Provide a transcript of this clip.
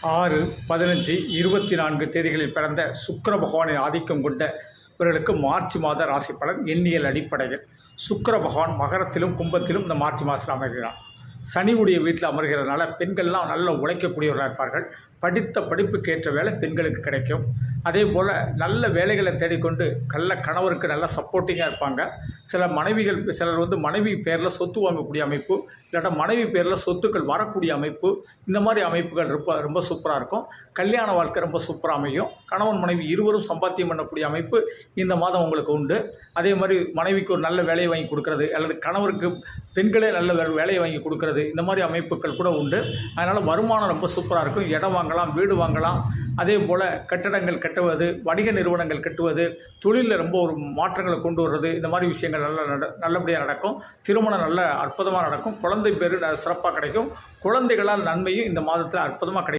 6-15-24 தேதிகளில் பிறந்த சுக்கிர பகவானின் ஆதிக்கம் கொண்ட இவர்களுக்கு மார்ச் மாத ராசி பலன் எண்ணியல் அடிப்படையில் சுக்கிர பகவான் மகரத்திலும் கும்பத்திலும் இந்த மார்ச் மாதத்தில் அமர்கிறார். சனியுடைய வீட்டில் அமர்கிறதுனால பெண்கள்லாம் நல்ல உழைக்கக்கூடியவர்களாக இருப்பார்கள். படித்த படிப்புக்கு ஏற்ற வேலை பெண்களுக்கு கிடைக்கும். அதே போல் நல்ல வேலைகளை தேடிக்கொண்டு நல்ல கணவருக்கு நல்ல சப்போர்ட்டிங்காக இருப்பாங்க. சிலர் மனைவி பேரில் சொத்து வாங்கக்கூடிய அமைப்பு, இல்லாட்டா மனைவி பேரில் சொத்துக்கள் வரக்கூடிய அமைப்பு, இந்த மாதிரி அமைப்புகள் ரொம்ப சூப்பராக இருக்கும். கல்யாண வாழ்க்கை ரொம்ப சூப்பராக அமையும். கணவன் மனைவி இருவரும் சம்பாத்தியம் பண்ணக்கூடிய அமைப்பு இந்த மாதம் உங்களுக்கு உண்டு. அதே மாதிரி மனைவிக்கு ஒரு நல்ல வேலையை வாங்கி கொடுக்கறது, அல்லது கணவருக்கு பெண்களே நல்ல வேலையை வாங்கி கொடுக்கறது, இந்த மாதிரி அமைப்புகள் கூட உண்டு. அதனால் வருமானம் ரொம்ப சூப்பராக இருக்கும். இடம் வாங்கலாம், வீடு வாங்கலாம். அதே போல் கட்டடங்கள் கட்டுவது, வணிக நிறுவனங்கள் கட்டுவது, தொழிலில் ரொம்ப ஒரு மாற்றங்களை கொண்டு வர்றது, இந்த மாதிரி விஷயங்கள் நல்லபடியாக நடக்கும். திருமணம் நல்ல அற்புதமாக நடக்கும். குழந்தை பேர் சிறப்பாக கிடைக்கும். குழந்தைகளால் நன்மையும் இந்த மாதத்தில் அற்புதமாக கிடைக்கும்.